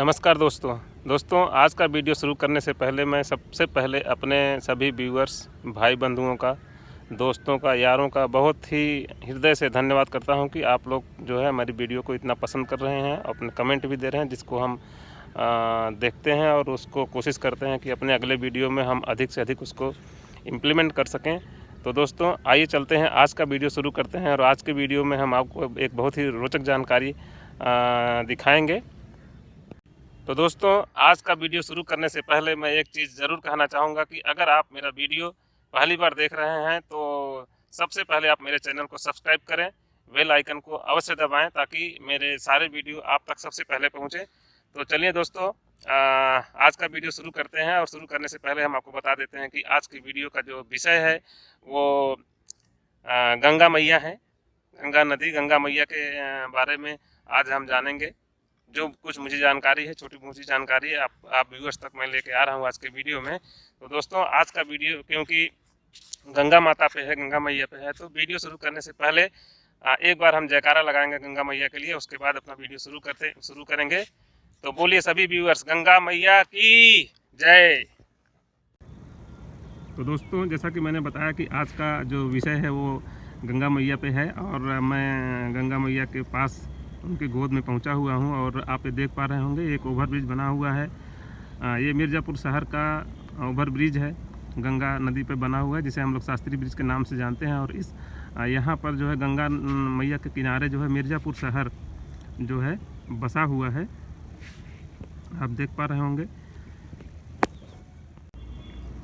नमस्कार दोस्तों आज का वीडियो शुरू करने से पहले मैं सबसे पहले अपने सभी व्यूअर्स भाई बंधुओं का, दोस्तों का, यारों का बहुत ही हृदय से धन्यवाद करता हूं कि आप लोग जो है हमारी वीडियो को इतना पसंद कर रहे हैं, अपने कमेंट भी दे रहे हैं, जिसको हम देखते हैं और उसको कोशिश करते हैं कि अपने अगले वीडियो में हम अधिक से अधिक उसको इम्प्लीमेंट कर सकें। तो दोस्तों आइए चलते हैं, आज का वीडियो शुरू करते हैं। और आज के वीडियो में हम आपको एक बहुत ही रोचक जानकारी दिखाएँगे। तो दोस्तों आज का वीडियो शुरू करने से पहले मैं एक चीज़ ज़रूर कहना चाहूँगा कि अगर आप मेरा वीडियो पहली बार देख रहे हैं तो सबसे पहले आप मेरे चैनल को सब्सक्राइब करें, बेल आइकन को अवश्य दबाएं ताकि मेरे सारे वीडियो आप तक सबसे पहले पहुँचे। तो चलिए दोस्तों आज का वीडियो शुरू करते हैं। और शुरू करने से पहले हम आपको बता देते हैं कि आज की वीडियो का जो विषय है वो गंगा मैया है, गंगा नदी, गंगा मैया के बारे में आज हम जानेंगे। जो कुछ मुझे जानकारी है, छोटी मोटी जानकारी है, आप व्यूअर्स तक मैं लेके आ रहा हूँ आज के वीडियो में। तो दोस्तों आज का वीडियो क्योंकि गंगा माता पे है, गंगा मैया पे है, तो वीडियो शुरू करने से पहले एक बार हम जयकारा लगाएंगे गंगा मैया के लिए, उसके बाद अपना वीडियो शुरू करेंगे। तो बोलिए सभी व्यूअर्स, गंगा मैया की जय। तो दोस्तों जैसा कि मैंने बताया कि आज का जो विषय है वो गंगा मैया पे है और मैं गंगा मैया के पास उनके गोद में पहुंचा हुआ हूं। और आप ये देख पा रहे होंगे एक ओवर ब्रिज बना हुआ है। ये मिर्ज़ापुर शहर का ओवर ब्रिज है, गंगा नदी पे बना हुआ है, जिसे हम लोग शास्त्री ब्रिज के नाम से जानते हैं। और इस यहाँ पर जो है गंगा मैया के किनारे जो है मिर्ज़ापुर शहर जो है बसा हुआ है, आप देख पा रहे होंगे।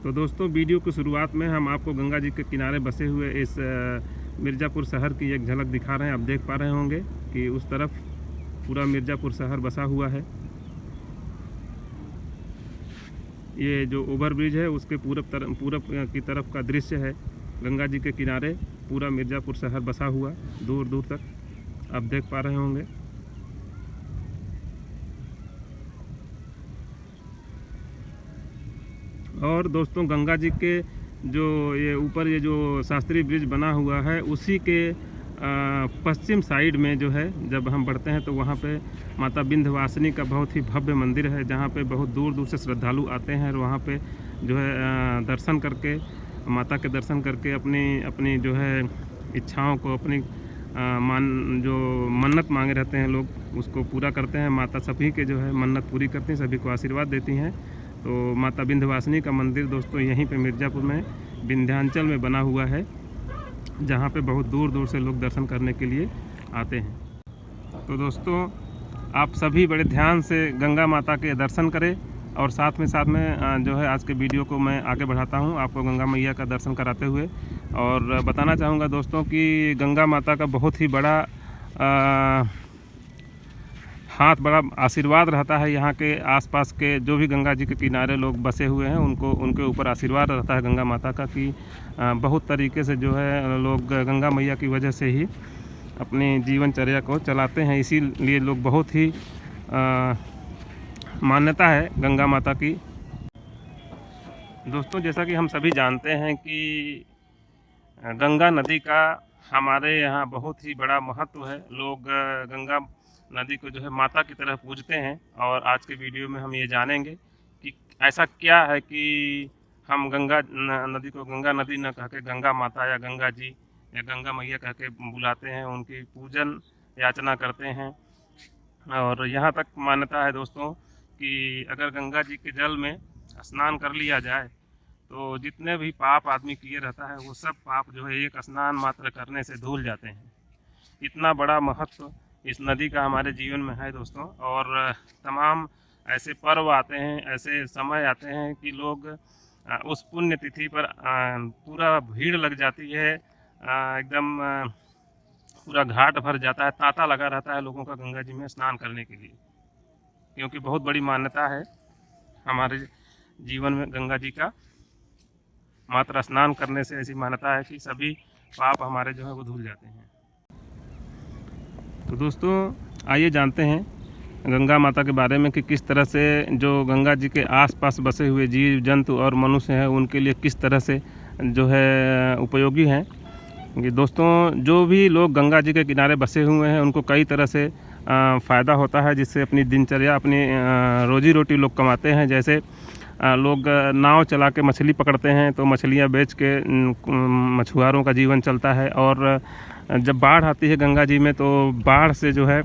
तो दोस्तों वीडियो की शुरुआत में हम आपको गंगा जी के किनारे बसे हुए इस मिर्ज़ापुर शहर की एक झलक दिखा रहे हैं। आप देख पा रहे होंगे कि उस तरफ पूरा मिर्ज़ापुर शहर बसा हुआ है। ये जो ओवर ब्रिज है उसके पूरब की तरफ का दृश्य है। गंगा जी के किनारे पूरा मिर्ज़ापुर शहर बसा हुआ दूर दूर तक आप देख पा रहे होंगे। और दोस्तों गंगा जी के जो ये ऊपर ये जो शास्त्री ब्रिज बना हुआ है उसी के पश्चिम साइड में जो है जब हम बढ़ते हैं तो वहाँ पे माता विंध्यवासिनी का बहुत ही भव्य मंदिर है, जहाँ पे बहुत दूर दूर से श्रद्धालु आते हैं और वहाँ पे जो है दर्शन करके, माता के दर्शन करके अपनी जो है इच्छाओं को, अपनी जो मन्नत मांगे रहते हैं लोग उसको पूरा करते हैं। माता सभी के जो है मन्नत पूरी करती हैं, सभी को आशीर्वाद देती हैं। तो माता विंध्यवासिनी का मंदिर दोस्तों यहीं पे मिर्ज़ापुर में विंध्याचल में बना हुआ है, जहाँ पे बहुत दूर दूर से लोग दर्शन करने के लिए आते हैं। तो दोस्तों आप सभी बड़े ध्यान से गंगा माता के दर्शन करें और साथ में जो है आज के वीडियो को मैं आगे बढ़ाता हूँ आपको गंगा मैया का दर्शन कराते हुए। और बताना चाहूँगा दोस्तों कि गंगा माता का बहुत ही बड़ा हाथ, बड़ा आशीर्वाद रहता है। यहाँ के आसपास के जो भी गंगा जी के किनारे लोग बसे हुए हैं उनके ऊपर आशीर्वाद रहता है गंगा माता का कि बहुत तरीके से जो है लोग गंगा मैया की वजह से ही अपनी जीवनचर्या को चलाते हैं। इसीलिए लोग बहुत ही मान्यता है गंगा माता की। दोस्तों जैसा कि हम सभी जानते हैं कि गंगा नदी का हमारे यहाँ बहुत ही बड़ा महत्व है। लोग गंगा नदी को जो है माता की तरह पूजते हैं। और आज के वीडियो में हम ये जानेंगे कि ऐसा क्या है कि हम गंगा नदी को गंगा नदी न कह के गंगा माता या गंगा जी या गंगा मैया कह के बुलाते हैं, उनकी पूजन याचना करते हैं। और यहाँ तक मान्यता है दोस्तों कि अगर गंगा जी के जल में स्नान कर लिया जाए तो जितने भी पाप आदमी किए रहता है वो सब पाप जो है एक स्नान मात्र करने से धुल जाते हैं। इतना बड़ा महत्व इस नदी का हमारे जीवन में है दोस्तों। और तमाम ऐसे पर्व आते हैं, ऐसे समय आते हैं कि लोग उस पुण्य तिथि पर पूरा भीड़ लग जाती है, एकदम पूरा घाट भर जाता है, तांता लगा रहता है लोगों का गंगा जी में स्नान करने के लिए, क्योंकि बहुत बड़ी मान्यता है हमारे जीवन में गंगा जी का। मात्र स्नान करने से ऐसी मान्यता है कि सभी पाप हमारे जो है वो धुल जाते हैं। तो दोस्तों आइए जानते हैं गंगा माता के बारे में कि किस तरह से जो गंगा जी के आसपास बसे हुए जीव जंतु और मनुष्य हैं उनके लिए किस तरह से जो है उपयोगी हैं। कि दोस्तों जो भी लोग गंगा जी के किनारे बसे हुए हैं उनको कई तरह से फ़ायदा होता है, जिससे अपनी दिनचर्या, अपनी रोजी रोटी लोग कमाते हैं। जैसे लोग नाव चला के मछली पकड़ते हैं, तो मछलियाँ बेच के मछुआरों का जीवन चलता है। और जब बाढ़ आती है गंगा जी में, तो बाढ़ से जो है,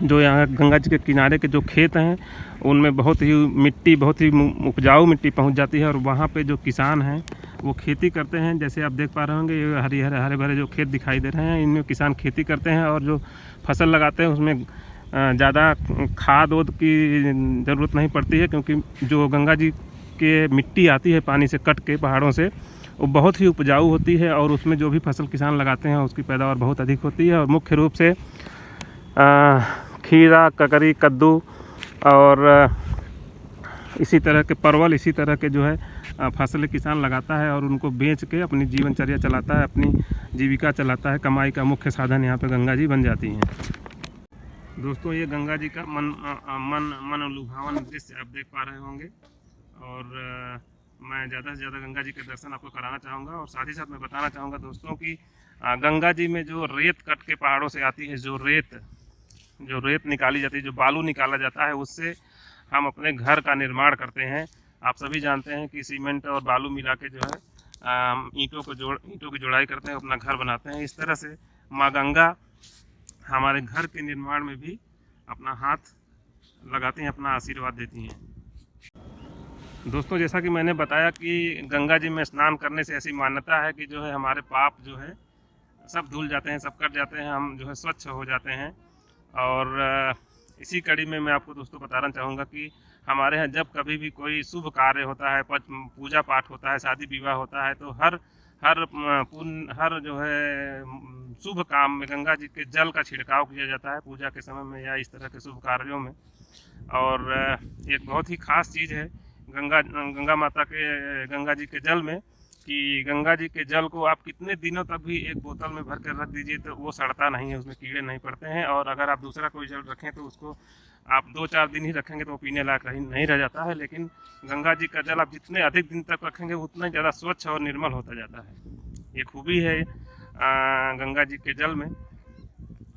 जो यहाँ गंगा जी के किनारे के जो खेत हैं उनमें बहुत ही उपजाऊ मिट्टी पहुँच जाती है। और वहाँ पे जो किसान हैं वो खेती करते हैं। जैसे आप देख पा रहे होंगे, ये हरे भरे जो खेत दिखाई दे रहे हैं, इनमें किसान खेती करते हैं। और जो फसल लगाते हैं उसमें ज़्यादा खाद वाद की ज़रूरत नहीं पड़ती है, क्योंकि जो गंगा जी के मिट्टी आती है पानी से कट के पहाड़ों से, वो बहुत ही उपजाऊ होती है। और उसमें जो भी फसल किसान लगाते हैं उसकी पैदावार बहुत अधिक होती है। और मुख्य रूप से खीरा, ककड़ी, कद्दू और इसी तरह के परवल, इसी तरह के जो है फसलें किसान लगाता है और उनको बेच के अपनी जीवनचर्या चलाता है, अपनी जीविका चलाता है। कमाई का मुख्य साधन यहाँ पे गंगा जी बन जाती हैं। दोस्तों, ये गंगा जी का मन लुभावन दृश्य आप देख पा रहे होंगे। और मैं ज़्यादा से ज़्यादा गंगा जी के दर्शन आपको कराना चाहूँगा। और साथ ही साथ मैं बताना चाहूँगा दोस्तों कि गंगा जी में जो रेत कट के पहाड़ों से आती है, जो रेत निकाली जाती है, जो बालू निकाला जाता है, उससे हम अपने घर का निर्माण करते हैं। आप सभी जानते हैं कि सीमेंट और बालू मिला के जो है ईंटों की जोड़ाई करते हैं, अपना घर बनाते हैं। इस तरह से माँ गंगा हमारे घर के निर्माण में भी अपना हाथ लगाती हैं, अपना आशीर्वाद देती हैं। दोस्तों, जैसा कि मैंने बताया कि गंगा जी में स्नान करने से ऐसी मान्यता है कि जो है हमारे पाप जो है सब धुल जाते हैं, सब कट जाते हैं, हम जो है स्वच्छ हो जाते हैं। और इसी कड़ी में मैं आपको दोस्तों बताना चाहूँगा कि हमारे यहाँ जब कभी भी कोई शुभ कार्य होता है, पूजा पाठ होता है, शादी विवाह होता है, तो हर जो है शुभ काम में गंगा जी के जल का छिड़काव किया जाता है, पूजा के समय में या इस तरह के शुभ कार्यों में। और एक बहुत ही खास चीज़ है गंगा जी के जल में, कि गंगा जी के जल को आप कितने दिनों तक भी एक बोतल में भर कर रख दीजिए तो वो सड़ता नहीं है, उसमें कीड़े नहीं पड़ते हैं। और अगर आप दूसरा कोई जल रखें तो उसको आप 2-4 दिन ही रखेंगे तो वो पीने लायक नहीं रह जाता है। लेकिन गंगा जी का जल आप जितने अधिक दिन तक रखेंगे उतना ज़्यादा स्वच्छ और निर्मल होता जाता है। ये खूबी है गंगा जी के जल में।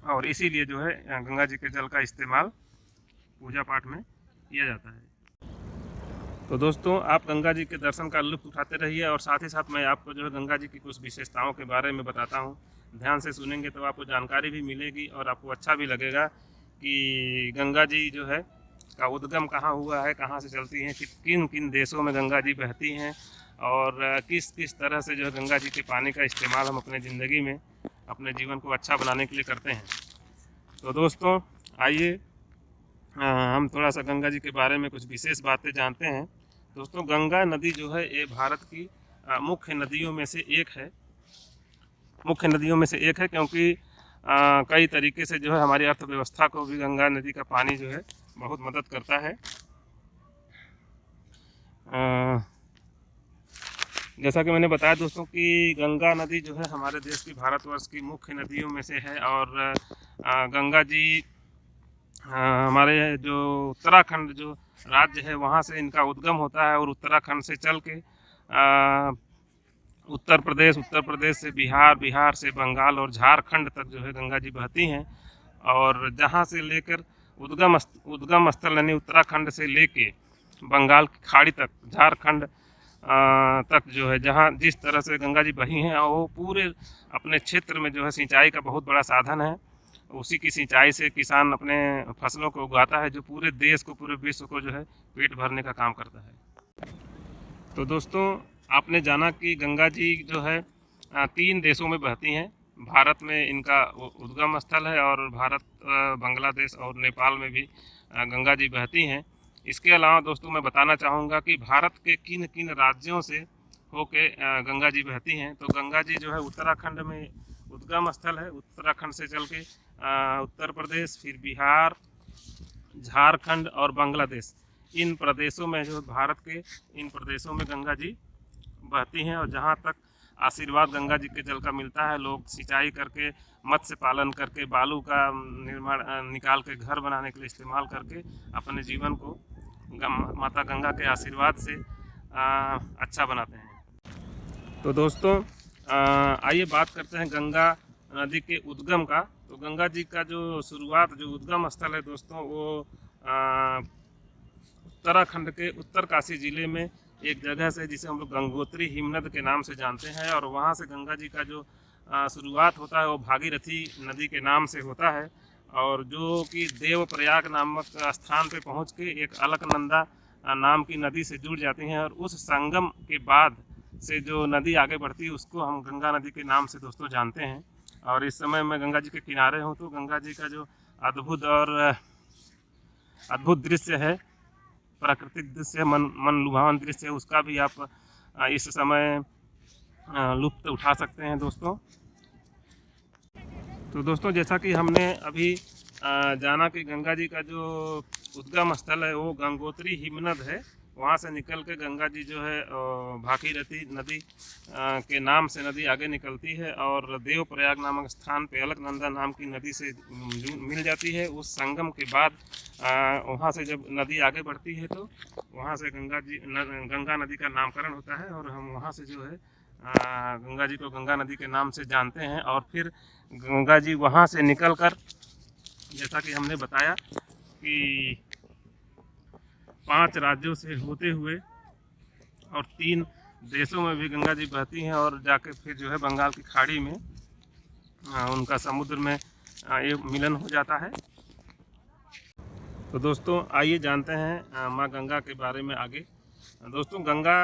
और इसीलिए जो है गंगा जी के जल का इस्तेमाल पूजा पाठ में किया जाता है। तो दोस्तों, आप गंगा जी के दर्शन का लुत्फ़ उठाते रहिए। और साथ ही साथ मैं आपको जो है गंगा जी की कुछ विशेषताओं के बारे में बताता हूँ। ध्यान से सुनेंगे तो आपको जानकारी भी मिलेगी और आपको अच्छा भी लगेगा कि गंगा जी जो है का उद्गम कहाँ हुआ है, कहाँ से चलती हैं, किन किन देशों में गंगा जी बहती हैं, और किस किस तरह से जो है गंगा जी के पानी का इस्तेमाल हम अपने ज़िंदगी में, अपने जीवन को अच्छा बनाने के लिए करते हैं। तो दोस्तों, आइए हम थोड़ा सा गंगा जी के बारे में कुछ विशेष बातें जानते हैं। दोस्तों, गंगा नदी जो है ये भारत की मुख्य नदियों में से एक है, क्योंकि कई तरीके से जो है हमारी अर्थव्यवस्था को भी गंगा नदी का पानी जो है बहुत मदद करता है। जैसा कि मैंने बताया दोस्तों कि गंगा नदी जो है हमारे देश की, भारतवर्ष की मुख्य नदियों में से है। और गंगा जी हमारे जो उत्तराखंड जो राज्य है वहाँ से इनका उद्गम होता है। और उत्तराखंड से चल के उत्तर प्रदेश से बिहार से बंगाल और झारखंड तक जो है गंगा जी बहती हैं। और जहाँ से लेकर उद्गम स्थल यानी उत्तराखंड से लेके बंगाल की खाड़ी तक, झारखंड तक जो है, जहाँ जिस तरह से गंगा जी बही हैं, वो पूरे अपने क्षेत्र में जो है सिंचाई का बहुत बड़ा साधन है। उसी की सिंचाई से किसान अपने फसलों को उगाता है, जो पूरे देश को, पूरे विश्व को जो है पेट भरने का काम करता है। तो दोस्तों, आपने जाना कि गंगा जी जो है 3 देशों में बहती हैं। भारत में इनका उद्गम स्थल है और भारत, बांग्लादेश और नेपाल में भी गंगा जी बहती हैं। इसके अलावा दोस्तों मैं बताना चाहूँगा कि भारत के किन किन राज्यों से होके गंगा जी बहती हैं। तो गंगा जी जो है उत्तराखंड में उद्गम स्थल है। उत्तराखंड से चल के उत्तर प्रदेश, फिर बिहार, झारखंड और बांग्लादेश, इन प्रदेशों में जो भारत के इन प्रदेशों में गंगा जी बहती हैं। और जहाँ तक आशीर्वाद गंगा जी के जल का मिलता है, लोग सिंचाई करके, मत्स्य पालन करके, बालू का निर्माण निकाल के घर बनाने के लिए इस्तेमाल करके अपने जीवन को माता गंगा के आशीर्वाद से अच्छा बनाते हैं। तो दोस्तों, आइए बात करते हैं गंगा नदी के उद्गम का। तो गंगा जी का जो शुरुआत, जो उद्गम स्थल है दोस्तों, वो उत्तराखंड के उत्तरकाशी ज़िले में एक जगह से, जिसे हम लोग गंगोत्री हिमनद के नाम से जानते हैं, और वहाँ से गंगा जी का जो शुरुआत होता है वो भागीरथी नदी के नाम से होता है, और जो कि देवप्रयाग नामक स्थान पे पहुँच के एक अलकनंदा नाम की नदी से जुड़ जाती हैं, और उस संगम के बाद से जो नदी आगे बढ़ती है उसको हम गंगा नदी के नाम से दोस्तों जानते हैं। और इस समय मैं गंगा जी के किनारे हूँ, तो गंगा जी का जो अद्भुत दृश्य है, प्राकृतिक दृश्य, मन लुभावन दृश्य है, उसका भी आप इस समय लुत्फ़ उठा सकते हैं दोस्तों। तो दोस्तों, जैसा कि हमने अभी जाना कि गंगा जी का जो उद्गम स्थल है वो गंगोत्री हिमनद है, वहाँ से निकल के गंगा जी जो है भागीरथी नदी के नाम से नदी आगे निकलती है, और देवप्रयाग नामक स्थान पे अलकनंदा नाम की नदी से मिल जाती है। उस संगम के बाद वहाँ से जब नदी आगे बढ़ती है तो वहाँ से गंगा नदी का नामकरण होता है, और हम वहाँ से जो है गंगा जी को गंगा नदी के नाम से जानते हैं। और फिर गंगा जी वहाँ से निकलकर, जैसा कि हमने बताया कि 5 राज्यों से होते हुए और 3 देशों में भी गंगा जी बहती हैं, और जाके फिर जो है बंगाल की खाड़ी में उनका समुद्र में ये मिलन हो जाता है। तो दोस्तों, आइए जानते हैं माँ गंगा के बारे में आगे। दोस्तों, गंगा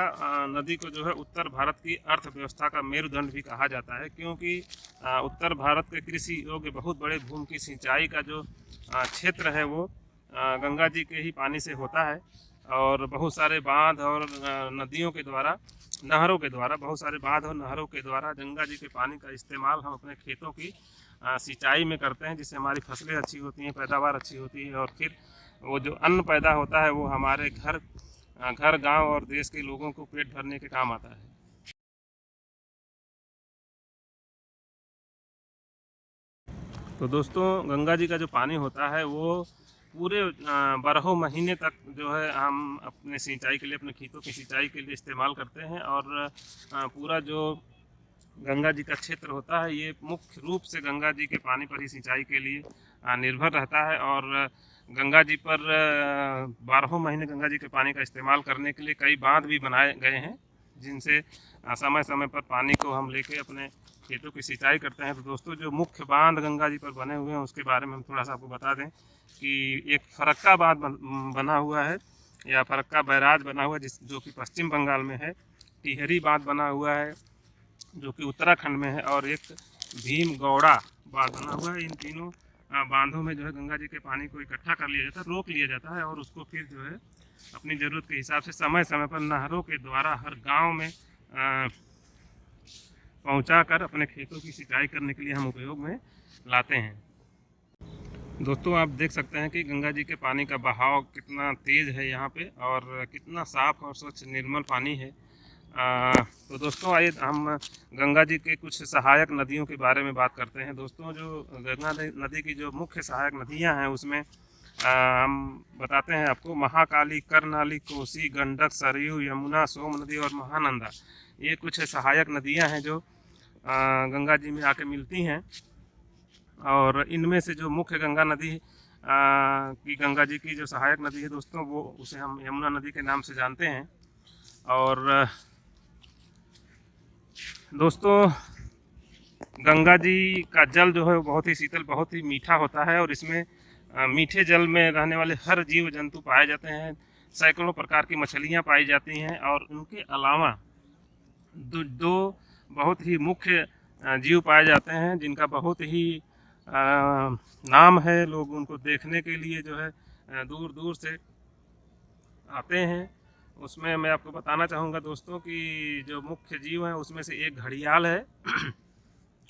नदी को जो है उत्तर भारत की अर्थव्यवस्था का मेरुदंड भी कहा जाता है, क्योंकि उत्तर भारत के कृषि योग्य बहुत बड़े भूमि की सिंचाई का जो क्षेत्र है वो गंगा जी के ही पानी से होता है, और बहुत सारे बांध और नदियों के द्वारा, नहरों के द्वारा, बहुत सारे बांध और नहरों के द्वारा गंगा जी के पानी का इस्तेमाल हम अपने खेतों की सिंचाई में करते हैं, जिससे हमारी फसलें अच्छी होती हैं, पैदावार अच्छी होती है, और फिर वो जो अन्न पैदा होता है वो हमारे घर गांव और देश के लोगों को पेट भरने के काम आता है। तो दोस्तों, गंगा जी का जो पानी होता है वो पूरे 12 महीने तक जो है हम अपने सिंचाई के लिए, अपने खेतों की सिंचाई के लिए इस्तेमाल करते हैं, और पूरा जो गंगा जी का क्षेत्र होता है ये मुख्य रूप से गंगा जी के पानी पर ही सिंचाई के लिए निर्भर रहता है। और गंगा जी पर 12 महीने गंगा जी के पानी का इस्तेमाल करने के लिए कई बांध भी बनाए गए हैं, जिनसे समय समय पर पानी को हम लेके अपने खेतों की सिंचाई करते हैं। तो दोस्तों, जो मुख्य बांध गंगा जी पर बने हुए हैं उसके बारे में हम थोड़ा सा आपको बता दें कि एक फरक्का बांध बना हुआ है, या फरक्का बैराज बना हुआ है, जो कि पश्चिम बंगाल में है। टिहरी बांध बना हुआ है जो कि उत्तराखंड में है, और एक भीमगौड़ा बांध बना हुआ है। इन तीनों बांधों में जो है गंगा जी के पानी को इकट्ठा कर लिया जाता है, रोक लिया जाता है, और उसको फिर जो है अपनी ज़रूरत के हिसाब से समय समय पर नहरों के द्वारा हर गांव में पहुंचाकर अपने खेतों की सिंचाई करने के लिए हम उपयोग में लाते हैं। दोस्तों, आप देख सकते हैं कि गंगा जी के पानी का बहाव कितना तेज़ है यहाँ पे, और कितना साफ़ और स्वच्छ निर्मल पानी है। तो दोस्तों, आइए हम गंगा जी के कुछ सहायक नदियों के बारे में बात करते हैं। दोस्तों, जो गंगा नदी की जो मुख्य सहायक नदियाँ हैं उसमें हम बताते हैं आपको, महाकाली, कर्नाली, कोसी, गंडक, सरयू, यमुना, सोम नदी और महानंदा, ये कुछ सहायक नदियाँ हैं जो गंगा जी में आके मिलती हैं। और इनमें से जो मुख्य गंगा नदी की गंगा जी की जो सहायक नदी है दोस्तों, वो उसे हम यमुना नदी के नाम से जानते हैं। और दोस्तों, गंगा जी का जल जो है वो बहुत ही शीतल, बहुत ही मीठा होता है, और इसमें मीठे जल में रहने वाले हर जीव जंतु पाए जाते हैं। सैकड़ों प्रकार की मछलियाँ पाई जाती हैं, और उनके अलावा दो बहुत ही मुख्य जीव पाए जाते हैं जिनका बहुत ही नाम है। लोग उनको देखने के लिए जो है दूर दूर से आते हैं। उसमें मैं आपको बताना चाहूँगा दोस्तों कि जो मुख्य जीव हैं उसमें से एक घड़ियाल है,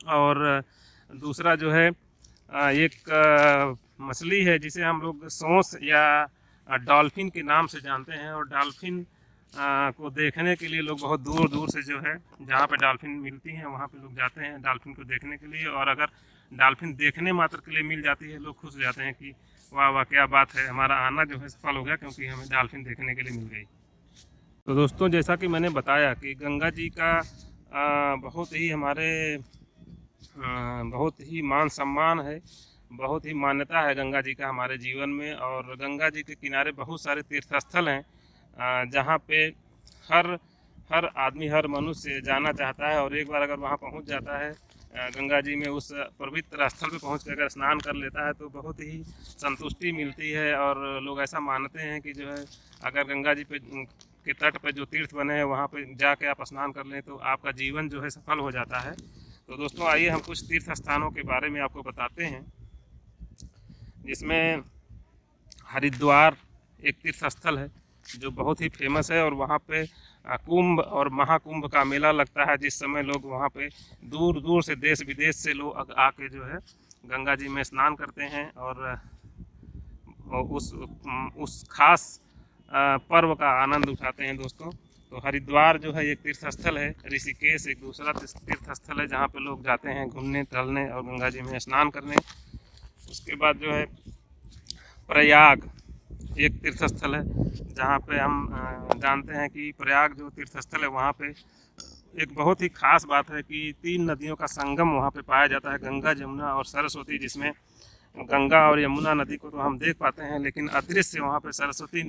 और दूसरा जो है एक मछली है जिसे हम लोग सोंस या डॉल्फिन के नाम से जानते हैं। और डॉल्फिन को देखने के लिए लोग बहुत दूर दूर से जो है, जहाँ पे डॉल्फिन मिलती हैं वहाँ पे लोग जाते हैं डॉल्फिन को देखने के लिए। और अगर डॉल्फिन देखने मात्र के लिए मिल जाती है, लोग खुश हो जाते हैं कि वाह वाह क्या बात है, हमारा आना जो है सफल हो गया, क्योंकि हमें डॉल्फिन देखने के लिए मिल गई। तो दोस्तों, जैसा कि मैंने बताया कि गंगा जी का बहुत ही हमारे बहुत ही मान सम्मान है, बहुत ही मान्यता है गंगा जी का हमारे जीवन में। और गंगा जी के किनारे बहुत सारे तीर्थ स्थल हैं जहाँ पे हर हर आदमी, हर मनुष्य जाना चाहता है, और एक बार अगर वहाँ पहुँच जाता है गंगा जी में, उस पवित्र स्थल पे पहुँच कर अगर स्नान कर लेता है तो बहुत ही संतुष्टि मिलती है। और लोग ऐसा मानते हैं कि जो है अगर गंगा जी पे के तट पे जो तीर्थ बने हैं वहाँ पे जाके आप स्नान कर लें तो आपका जीवन जो है सफल हो जाता है। तो दोस्तों आइए हम कुछ तीर्थ स्थानों के बारे में आपको बताते हैं, जिसमें हरिद्वार एक तीर्थ स्थल है जो बहुत ही फेमस है। और वहाँ पे कुंभ और महाकुंभ का मेला लगता है, जिस समय लोग वहाँ पे दूर दूर से, देश विदेश से लोग आके जो है गंगा जी में स्नान करते हैं और उस खास पर्व का आनंद उठाते हैं दोस्तों। तो हरिद्वार जो है एक तीर्थ स्थल है, ऋषिकेश एक दूसरा तीर्थ स्थल है जहाँ पे लोग जाते हैं घूमने टहलने और गंगा जी में स्नान करने। उसके बाद जो है प्रयाग एक तीर्थ स्थल है, जहाँ पे हम जानते हैं कि प्रयाग जो तीर्थ स्थल है वहाँ पे एक बहुत ही खास बात है कि 3 नदियों का संगम वहाँ पे पाया जाता है, गंगा, जमुना और सरस्वती। जिसमें गंगा और यमुना नदी को तो हम देख पाते हैं, लेकिन अदृश्य वहाँ पे सरस्वती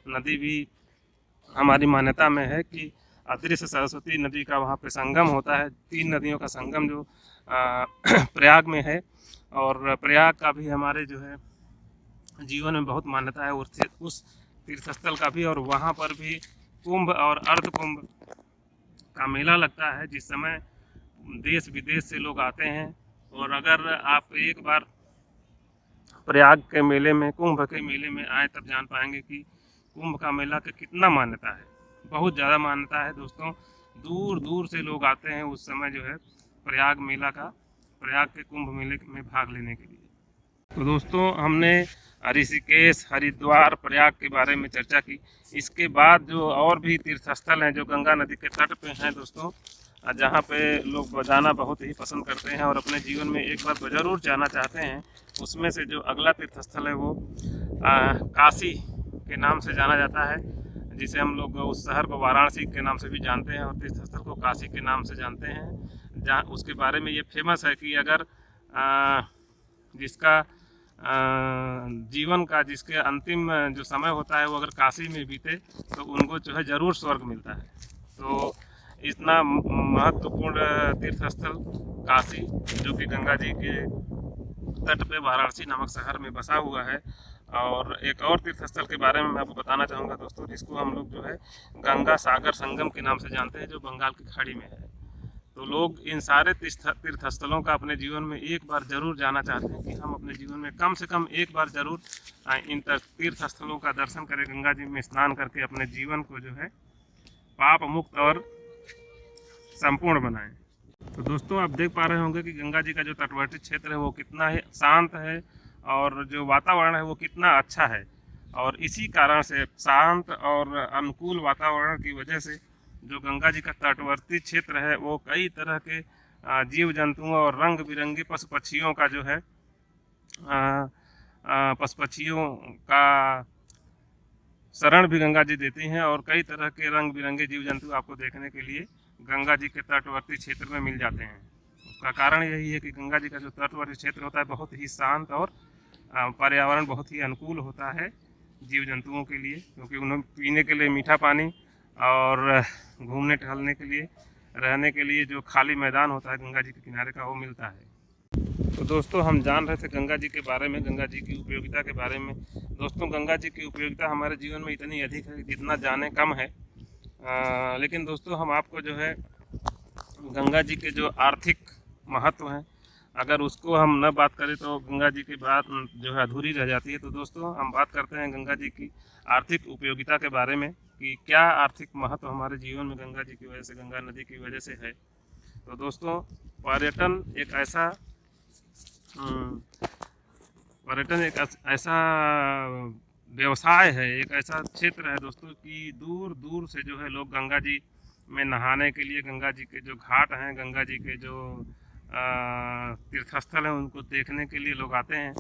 नदी भी हमारी मान्यता में है कि अदृश्य सरस्वती नदी का वहाँ पे संगम होता है। 3 नदियों का संगम जो प्रयाग में है। और प्रयाग का भी हमारे जो है जीवन में बहुत मान्यता है उस तीर्थ स्थल का भी। और वहाँ पर भी कुंभ और अर्ध कुंभ का मेला लगता है, जिस समय देश विदेश से लोग आते हैं। और अगर आप एक बार प्रयाग के मेले में, कुंभ के मेले में आए तब जान पाएंगे कि कुंभ का मेला का कितना मान्यता है, बहुत ज़्यादा मान्यता है दोस्तों। दूर दूर से लोग आते हैं उस समय जो है प्रयाग मेला का, प्रयाग के कुंभ मेले में भाग लेने के लिए। तो दोस्तों हमने ऋषिकेश, हरिद्वार, प्रयाग के बारे में चर्चा की। इसके बाद जो और भी तीर्थ स्थल हैं जो गंगा नदी के तट पे हैं दोस्तों, जहाँ पे लोग जाना बहुत ही पसंद करते हैं और अपने जीवन में एक बार ज़रूर जाना चाहते हैं, उसमें से जो अगला तीर्थ स्थल है वो काशी के नाम से जाना जाता है, जिसे हम लोग उस शहर को वाराणसी के नाम से भी जानते हैं और तीर्थ स्थल को काशी के नाम से जानते हैं। जहाँ उसके बारे में ये फेमस है कि अगर जिसका जीवन का, जिसके अंतिम जो समय होता है वो अगर काशी में बीते तो उनको जो है ज़रूर स्वर्ग मिलता है। तो इतना महत्वपूर्ण तीर्थ स्थल काशी, जो कि गंगा जी के तट पे वाराणसी नामक शहर में बसा हुआ है। और एक और तीर्थ स्थल के बारे में मैं आपको बताना चाहूँगा दोस्तों, जिसको हम लोग जो है गंगा सागर संगम के नाम से जानते हैं, जो बंगाल की खाड़ी में है। तो लोग इन सारे तीर्थ स्थलों का अपने जीवन में एक बार ज़रूर जाना चाहते हैं कि हम अपने जीवन में कम से कम एक बार ज़रूर इन तीर्थ स्थलों का दर्शन करें, गंगा जी में स्नान करके अपने जीवन को जो है पाप मुक्त और संपूर्ण बनाएं। तो दोस्तों आप देख पा रहे होंगे कि गंगा जी का जो तटवर्ती क्षेत्र है वो कितना ही शांत है और जो वातावरण है वो कितना अच्छा है। और इसी कारण से शांत और अनुकूल वातावरण की वजह से जो गंगा जी का तटवर्ती क्षेत्र है वो कई तरह के जीव जंतुओं और रंग बिरंगे पशु पक्षियों का जो है पशु पक्षियों का शरण भी गंगा जी देती हैं। और कई तरह के रंग बिरंगे जीव जंतु आपको देखने के लिए गंगा जी के तटवर्ती क्षेत्र में मिल जाते हैं। उसका कारण यही है कि गंगा जी का जो तटवर्ती क्षेत्र होता है बहुत ही शांत और पर्यावरण बहुत ही अनुकूल होता है जीव जंतुओं के लिए, क्योंकि उन्हें पीने के लिए मीठा पानी और घूमने टहलने के लिए, रहने के लिए जो खाली मैदान होता है गंगा जी के किनारे का, वो मिलता है। तो दोस्तों हम जान रहे थे गंगा जी के बारे में, गंगा जी की उपयोगिता के बारे में। दोस्तों गंगा जी की उपयोगिता हमारे जीवन में इतनी अधिक है जितना जाने कम है। लेकिन दोस्तों हम आपको जो है गंगा जी के जो आर्थिक महत्व हैं, अगर उसको हम न बात करें तो गंगा जी की बात जो है अधूरी रह जाती है। तो दोस्तों हम बात करते हैं गंगा जी की आर्थिक उपयोगिता के बारे में कि क्या आर्थिक महत्व हमारे जीवन में गंगा जी की वजह से, गंगा नदी की वजह से है। तो दोस्तों पर्यटन एक ऐसा व्यवसाय है, एक ऐसा क्षेत्र है दोस्तों कि दूर दूर से जो है लोग गंगा जी में नहाने के लिए, गंगा जी के जो घाट हैं, गंगा जी के जो तीर्थस्थल हैं उनको देखने के लिए लोग आते हैं।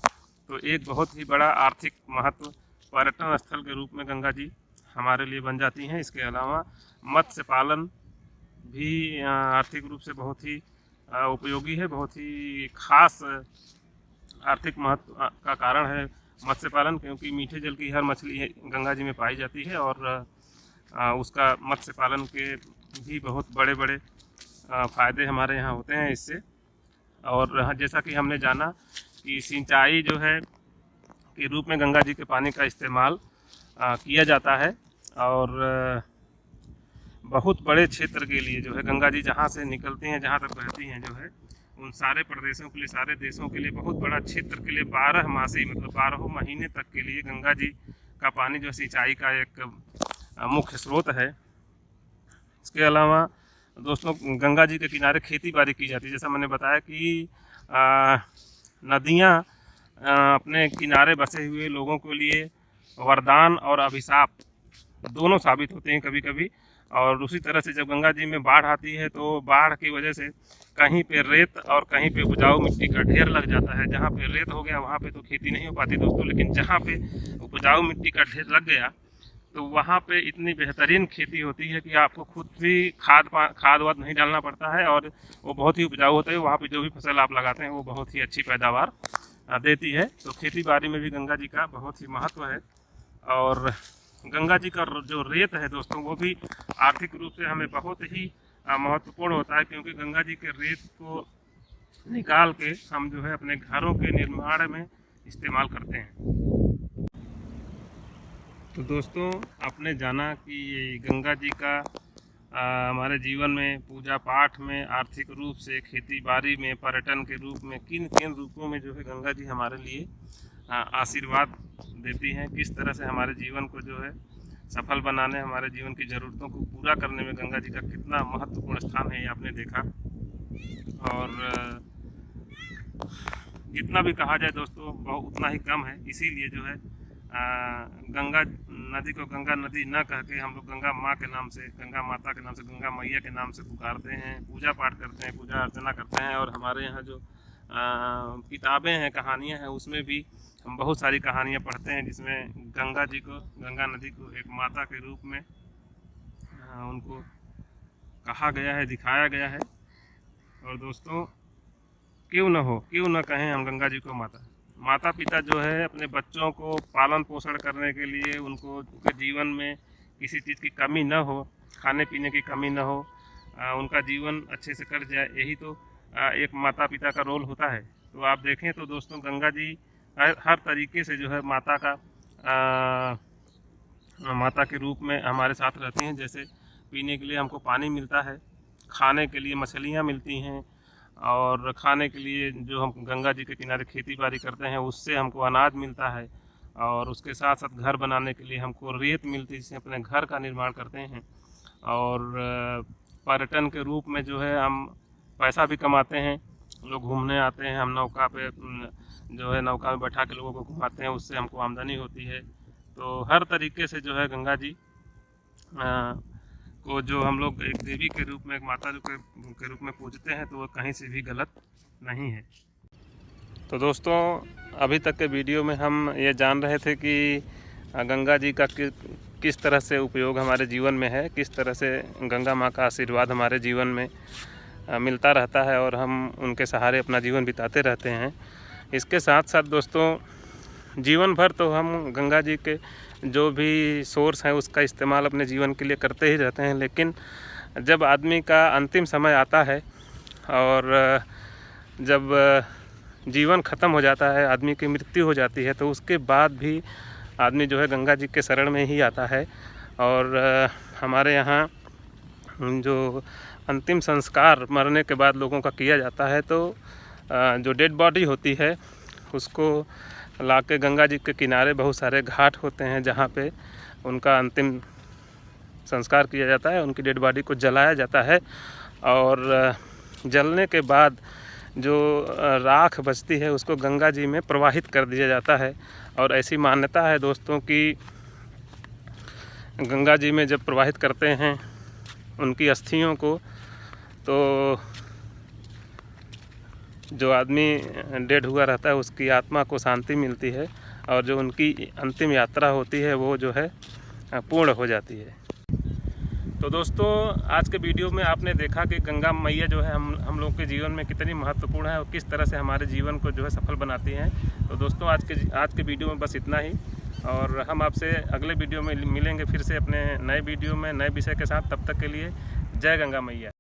तो एक बहुत ही बड़ा आर्थिक महत्व पर्यटन स्थल के रूप में गंगा जी हमारे लिए बन जाती हैं। इसके अलावा मत्स्य पालन भी आर्थिक रूप से बहुत ही उपयोगी है, बहुत ही खास आर्थिक महत्व का कारण है मत्स्य पालन, क्योंकि मीठे जल की हर मछली गंगा जी में पाई जाती है और उसका मत्स्य पालन के भी बहुत बड़े बड़े फ़ायदे हमारे यहाँ होते हैं इससे। और जैसा कि हमने जाना कि सिंचाई जो है के रूप में गंगा जी के पानी का इस्तेमाल किया जाता है और बहुत बड़े क्षेत्र के लिए जो है गंगा जी जहाँ से निकलती हैं, जहाँ तक बहती हैं, जो है उन सारे प्रदेशों के लिए, सारे देशों के लिए, बहुत बड़ा क्षेत्र के लिए 12 मासी मतलब 12 महीने तक के लिए गंगा जी का पानी जो सिंचाई का एक मुख्य स्रोत है। इसके अलावा दोस्तों गंगा जी के किनारे खेती बाड़ी की जाती है। जैसा मैंने बताया कि नदियाँ अपने किनारे बसे हुए लोगों के लिए वरदान और अभिशाप दोनों साबित होते हैं कभी कभी। और उसी तरह से जब गंगा जी में बाढ़ आती है तो बाढ़ की वजह से कहीं पे रेत और कहीं पे उपजाऊ मिट्टी का ढेर लग जाता है। जहाँ पे रेत हो गया वहाँ पे तो खेती नहीं हो पाती दोस्तों, लेकिन जहाँ पे उपजाऊ मिट्टी का ढेर लग गया तो वहाँ पे इतनी बेहतरीन खेती होती है कि आपको खुद भी खाद वाद नहीं डालना पड़ता है और वो बहुत ही उपजाऊ होता है। वहाँ पे जो भी फसल आप लगाते हैं वो बहुत ही अच्छी पैदावार देती है। तो खेती बाड़ी में भी गंगा जी का बहुत ही महत्व है। और गंगा जी का जो रेत है दोस्तों वो भी आर्थिक रूप से हमें बहुत ही महत्वपूर्ण होता है, क्योंकि गंगा जी के रेत को निकाल के हम जो है अपने घरों के निर्माण में इस्तेमाल करते हैं। तो दोस्तों आपने जाना कि ये गंगा जी का हमारे जीवन में, पूजा पाठ में, आर्थिक रूप से, खेती बाड़ी में, पर्यटन के रूप में, किन किन रूपों में जो है गंगा जी हमारे लिए आशीर्वाद देती हैं, किस तरह से हमारे जीवन को जो है सफल बनाने, हमारे जीवन की ज़रूरतों को पूरा करने में गंगा जी का कितना महत्वपूर्ण स्थान है ये आपने देखा। और जितना भी कहा जाए दोस्तों बहुत उतना ही कम है। इसीलिए जो है गंगा नदी को गंगा नदी न कह के हम लोग गंगा माँ के नाम से, गंगा माता के नाम से, गंगा मैया के नाम से पुकारते हैं, पूजा पाठ करते हैं, पूजा अर्चना करते हैं। और हमारे यहाँ जो किताबें हैं, कहानियाँ हैं, उसमें भी हम बहुत सारी कहानियाँ पढ़ते हैं जिसमें गंगा जी को, गंगा नदी को एक माता के रूप में उनको कहा गया है, दिखाया गया है। और दोस्तों क्यों न कहें हम गंगा जी को माता पिता जो है अपने बच्चों को पालन पोषण करने के लिए, उनको जीवन में किसी चीज़ की कमी न हो, खाने पीने की कमी न हो, उनका जीवन अच्छे से कट जाए, यही तो एक माता पिता का रोल होता है। तो आप देखें तो दोस्तों गंगा जी हर तरीके से जो है माता के रूप में हमारे साथ रहती हैं। जैसे पीने के लिए हमको पानी मिलता है, खाने के लिए मछलियाँ मिलती हैं, और खाने के लिए जो हम गंगा जी के किनारे खेती बाड़ी करते हैं उससे हमको अनाज मिलता है। और उसके साथ साथ घर बनाने के लिए हमको रेत मिलती है जिससे अपने घर का निर्माण करते हैं। और पर्यटन के रूप में जो है हम पैसा भी कमाते हैं, लोग घूमने आते हैं, हम नौका पे जो है नौका में बैठा के लोगों को घुमाते हैं, उससे हमको आमदनी होती है। तो हर तरीके से जो है गंगा जी को जो हम लोग एक देवी के रूप में, एक माता के रूप में पूजते हैं, तो वो कहीं से भी गलत नहीं है। तो दोस्तों अभी तक के वीडियो में हम ये जान रहे थे कि गंगा जी का किस तरह से उपयोग हमारे जीवन में है, किस तरह से गंगा माँ का आशीर्वाद हमारे जीवन में मिलता रहता है और हम उनके सहारे अपना जीवन बिताते रहते हैं। इसके साथ साथ दोस्तों जीवन भर तो हम गंगा जी के जो भी सोर्स हैं उसका इस्तेमाल अपने जीवन के लिए करते ही रहते हैं, लेकिन जब आदमी का अंतिम समय आता है और जब जीवन ख़त्म हो जाता है, आदमी की मृत्यु हो जाती है, तो उसके बाद भी आदमी जो है गंगा जी के शरण में ही आता है। और हमारे यहाँ जो अंतिम संस्कार मरने के बाद लोगों का किया जाता है, तो जो डेड बॉडी होती है उसको लाके गंगा जी के किनारे बहुत सारे घाट होते हैं जहाँ पे उनका अंतिम संस्कार किया जाता है, उनकी डेड बॉडी को जलाया जाता है। और जलने के बाद जो राख बचती है उसको गंगा जी में प्रवाहित कर दिया जाता है। और ऐसी मान्यता है दोस्तों कि गंगा जी में जब प्रवाहित करते हैं उनकी अस्थियों को, तो जो आदमी डेड हुआ रहता है उसकी आत्मा को शांति मिलती है और जो उनकी अंतिम यात्रा होती है वो जो है पूर्ण हो जाती है। तो दोस्तों आज के वीडियो में आपने देखा कि गंगा मैया जो है हम लोग के जीवन में कितनी महत्वपूर्ण है और किस तरह से हमारे जीवन को जो है सफल बनाती हैं। तो दोस्तों आज के वीडियो में बस इतना ही, और हम आपसे अगले वीडियो में मिलेंगे फिर से अपने नए वीडियो में नए विषय के साथ। तब तक के लिए जय गंगा मैया।